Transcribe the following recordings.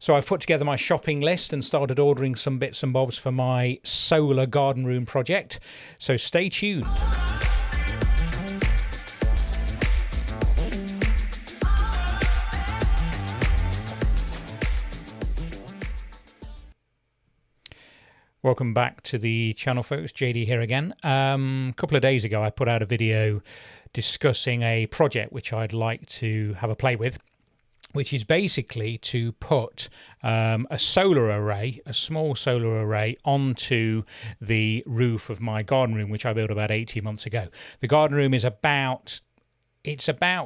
So I've put together my shopping list and started ordering some bits and bobs for my solar garden room project. So stay tuned. Welcome back to the channel, folks. JD here again. A couple of days ago I put out a video discussing a project which I'd like to have a play with, which is basically to put a solar array, a small solar array, onto the roof of my garden room, which I built about 18 months ago. The garden room is about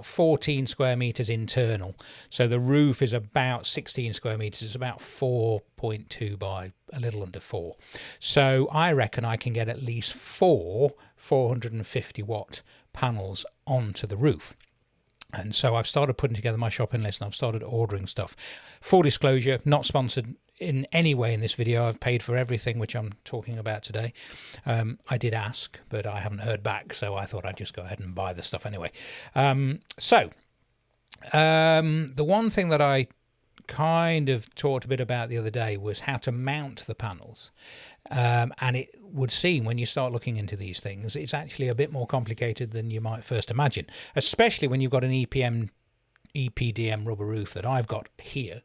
14 square meters internal. So the roof is about 16 square meters. It's about 4.2 by a little under 4. So I reckon I can get at least 450 watt panels onto the roof. And so I've started putting together my shopping list and I've started ordering stuff. Full disclosure, not sponsored in any way in this video. I've paid for everything which I'm talking about today. I did ask, but I haven't heard back, so I thought I'd just go ahead and buy the stuff anyway. The one thing that I kind of talked a bit about the other day was how to mount the panels. And it would seem, when you start looking into these things, it's actually a bit more complicated than you might first imagine, especially when you've got an EPDM rubber roof that I've got here.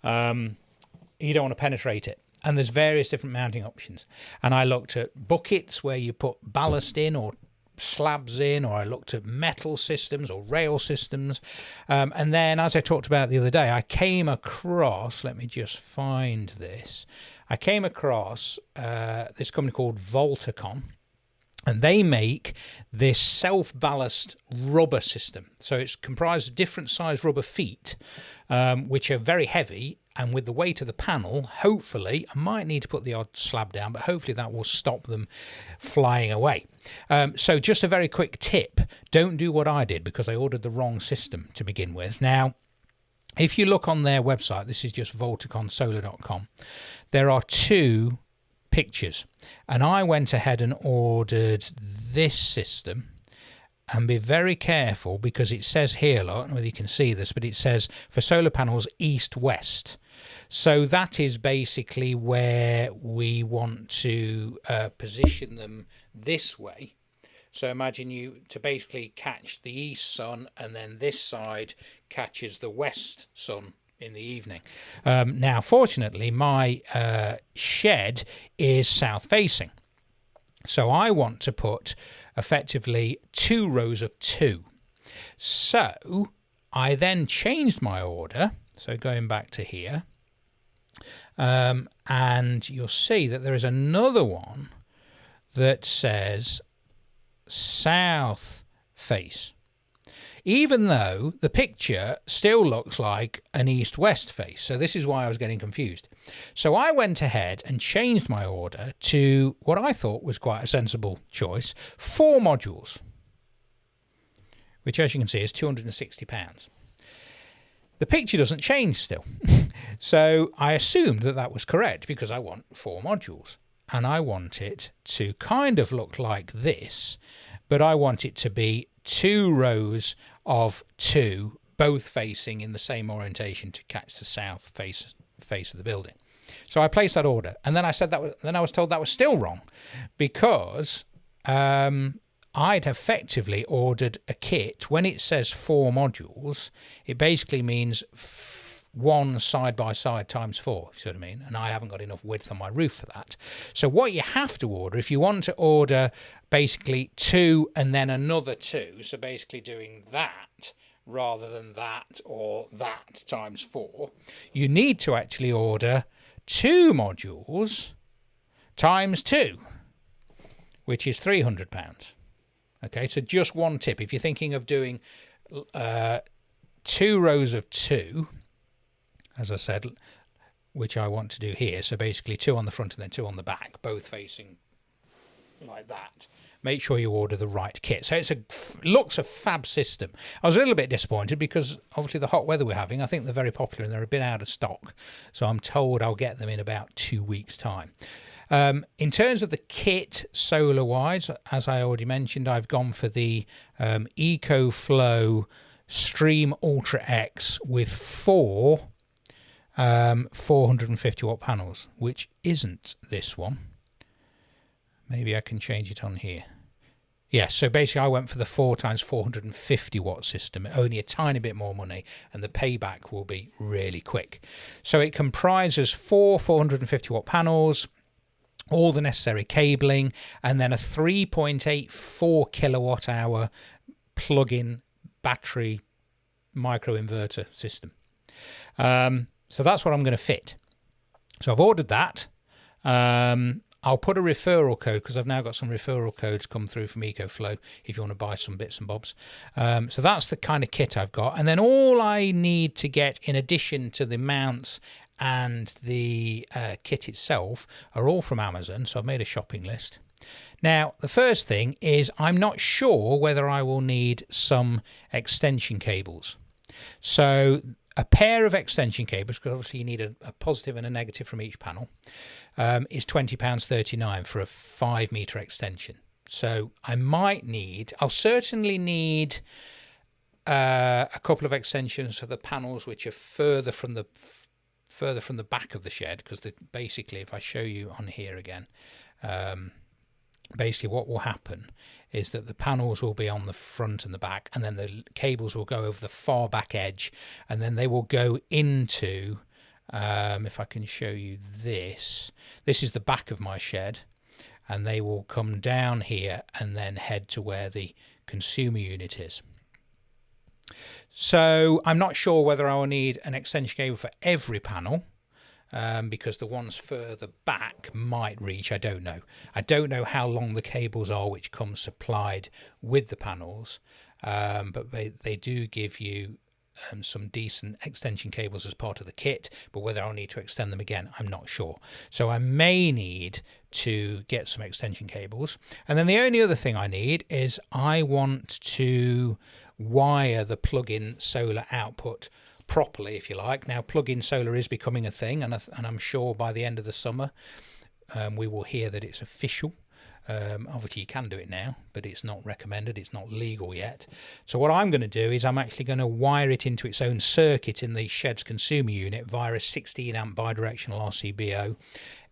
You don't want to penetrate it. And there's various different mounting options. And I looked at buckets where you put ballast in or slabs in, or I looked at metal systems or rail systems. And then, as I talked about the other day, I came across, let me just find this. I came across this company called VOLTACON, and they make this self-ballast rubber system. So it's comprised of different size rubber feet, which are very heavy, and with the weight of the panel, hopefully, I might need to put the odd slab down, but hopefully that will stop them flying away. So just a very quick tip, don't do what I did, because I ordered the wrong system to begin with. Now, if you look on their website, this is just voltaconsolar.com, there are two pictures, and I went ahead and ordered this system. And be very careful, because it says here, look, I don't know whether you can see this, but it says for solar panels east-west. So that is basically where we want to position them this way. So imagine you to basically catch the east sun, and then this side catches the west sun in the evening. Now, fortunately, my shed is south-facing. So I want to put effectively 2 rows of 2. So I then changed my order. So going back to here, and you'll see that there is another one that says south face, even though the picture still looks like an east-west face. So this is why I was getting confused. So I went ahead and changed my order to what I thought was quite a sensible choice, 4 modules, which, as you can see, is £260. The picture doesn't change still. So I assumed that that was correct, because I want 4 modules. And I want it to kind of look like this, but I want it to be 2 rows of 2, both facing in the same orientation to catch the south face of the building. So I placed that order, and then I said then I was told that was still wrong, because I'd effectively ordered a kit. When it says 4 modules, it basically means 1 side by side times 4, if you see what I mean, and I haven't got enough width on my roof for that. So what you have to order, if you want to order basically 2 and then another 2, so basically doing that rather than that or that times 4, you need to actually order 2 modules times 2, which is £300. Okay, so just one tip. If you're thinking of doing 2 rows of 2, as I said, which I want to do here, so basically 2 on the front and then 2 on the back, both facing like that. Make sure you order the right kit. So looks a fab system. I was a little bit disappointed, because obviously the hot weather we're having, I think they're very popular and they're a bit out of stock. So I'm told I'll get them in about 2 weeks' time. In terms of the kit, solar-wise, as I already mentioned, I've gone for the Ecoflow Stream Ultra X with 4 450 watt panels, which isn't this one. Maybe I can change it on here. Yeah, so basically I went for the 4 times 450 watt system, only a tiny bit more money, and the payback will be really quick. So it comprises 4 450 watt panels, all the necessary cabling, and then a 3.84 kilowatt hour plug-in battery microinverter system. So that's what I'm going to fit. So I've ordered that. I'll put a referral code, because I've now got some referral codes come through from Ecoflow if you want to buy some bits and bobs. So that's the kind of kit I've got. And then all I need to get, in addition to the mounts and the kit itself, are all from Amazon. So I've made a shopping list. Now, the first thing is I'm not sure whether I will need some extension cables. So a pair of extension cables, because obviously you need a positive and a negative from each panel, is £20.39 for a 5 metre extension. So I'll certainly need a couple of extensions for the panels which are further from the back of the shed, because basically, if I show you on here again, basically what will happen is that the panels will be on the front and the back, and then the cables will go over the far back edge, and then they will go into, if I can show you this is the back of my shed, and they will come down here and then head to where the consumer unit is. So I'm not sure whether I will need an extension cable for every panel, because the ones further back might reach. I don't know. I don't know how long the cables are which come supplied with the panels, but they do give you some decent extension cables as part of the kit, but whether I'll need to extend them again, I'm not sure. So I may need to get some extension cables. And then the only other thing I need is I want to wire the plug-in solar output properly, if you like. Now, plug-in solar is becoming a thing, and I'm sure by the end of the summer we will hear that it's official. Obviously you can do it now, but it's not recommended, it's not legal yet. So what I'm going to do is I'm actually going to wire it into its own circuit in the shed's consumer unit via a 16 amp bidirectional RCBO,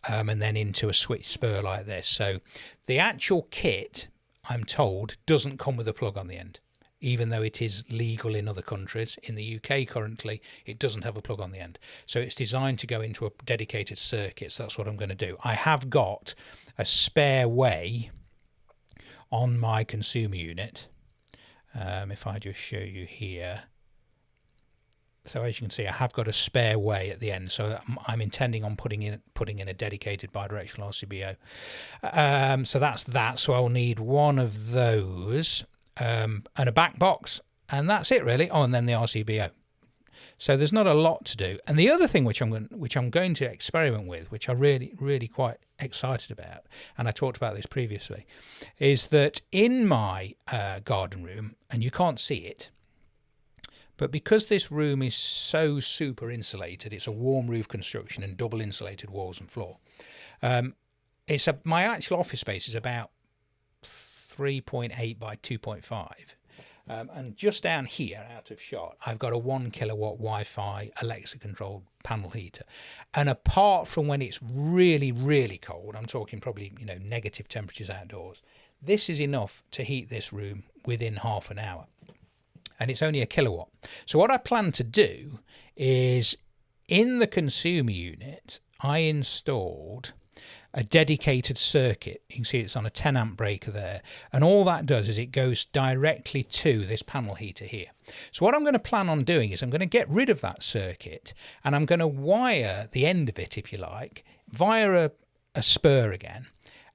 and then into a switch spur like this. So the actual kit, I'm told, doesn't come with a plug on the end. Even though it is legal in other countries, in the UK currently, it doesn't have a plug on the end. So it's designed to go into a dedicated circuit. So that's what I'm going to do. I have got a spare way on my consumer unit. If I just show you here. So as you can see, I have got a spare way at the end. So I'm intending on putting in a dedicated bidirectional RCBO. So that's that. So I'll need one of those. And a back box, and that's it really. Oh, and then the RCBO. So there's not a lot to do. And the other thing which I'm going to experiment with, which I'm really quite excited about, and I talked about this previously, is that in my garden room, and you can't see it, but because this room is so super insulated, it's a warm roof construction and double insulated walls and floor. My actual office space is about 3.8 by 2.5, and just down here out of shot I've got a 1 kilowatt Wi-Fi Alexa controlled panel heater, and apart from when it's really cold, I'm talking probably negative temperatures outdoors, this is enough to heat this room within half an hour, and it's only a kilowatt. So what I plan to do is, in the consumer unit I installed a dedicated circuit. You can see it's on a 10 amp breaker there, and all that does is it goes directly to this panel heater here. So what I'm going to plan on doing is I'm going to get rid of that circuit, and I'm going to wire the end of it, if you like, via a spur again,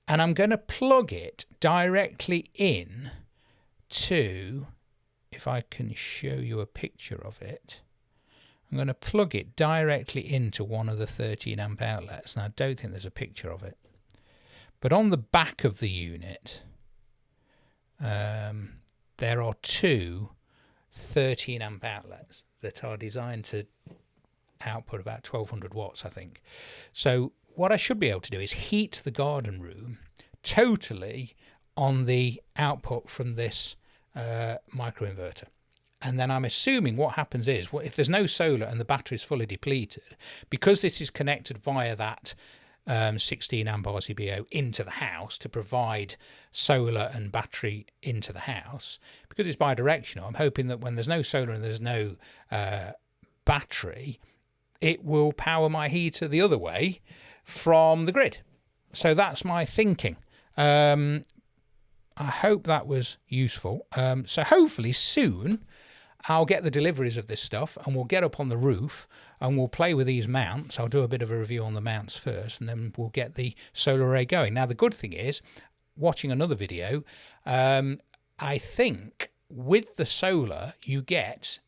and I'm going to plug it directly in to, if I can show you a picture of it, I'm going to plug it directly into one of the 13 amp outlets. Now, I don't think there's a picture of it, but on the back of the unit, there are two 13 amp outlets that are designed to output about 1200 watts, I think. So what I should be able to do is heat the garden room totally on the output from this microinverter. And then I'm assuming what happens is, well, if there's no solar and the battery is fully depleted, because this is connected via that 16 amp RCBO into the house to provide solar and battery into the house, because it's bidirectional, I'm hoping that when there's no solar and there's no battery, it will power my heater the other way from the grid. So that's my thinking. I hope that was useful. So hopefully soon I'll get the deliveries of this stuff and we'll get up on the roof and we'll play with these mounts. I'll do a bit of a review on the mounts first and then we'll get the solar array going. Now, the good thing is, watching another video, I think with the solar you get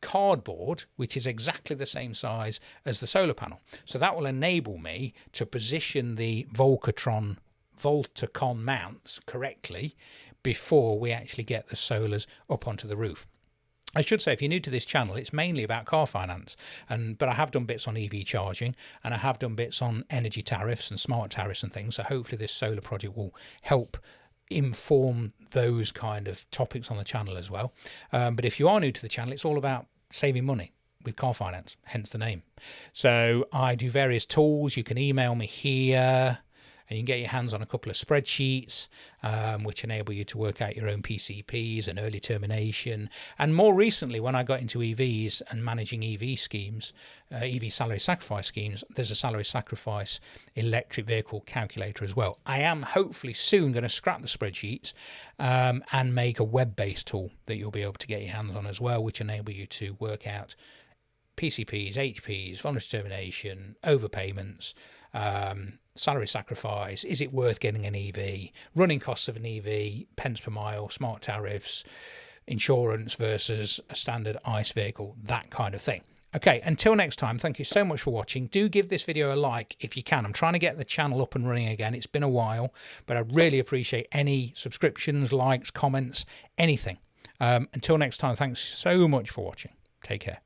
cardboard which is exactly the same size as the solar panel. So that will enable me to position the VOLTACON mounts correctly before we actually get the solars up onto the roof. I should say, if you're new to this channel, it's mainly about car finance, but I have done bits on EV charging and I have done bits on energy tariffs and smart tariffs and things. So hopefully this solar project will help inform those kind of topics on the channel as well. But if you are new to the channel, it's all about saving money with car finance, hence the name. So I do various tools. You can email me here. And you can get your hands on a couple of spreadsheets which enable you to work out your own PCPs and early termination. And more recently, when I got into EVs and managing EV schemes, EV salary sacrifice schemes, there's a salary sacrifice electric vehicle calculator as well. I am hopefully soon going to scrap the spreadsheets and make a web-based tool that you'll be able to get your hands on as well, which enable you to work out PCPs, HPs, voluntary termination, overpayments, salary sacrifice, is it worth getting an EV, running costs of an EV, pence per mile, smart tariffs, insurance versus a standard ICE vehicle, that kind of thing. Okay, until next time, thank you so much for watching. Do give this video a like if you can. I'm trying to get the channel up and running again. It's been a while, but I really appreciate any subscriptions, likes, comments, anything. Until next time, thanks so much for watching. Take care.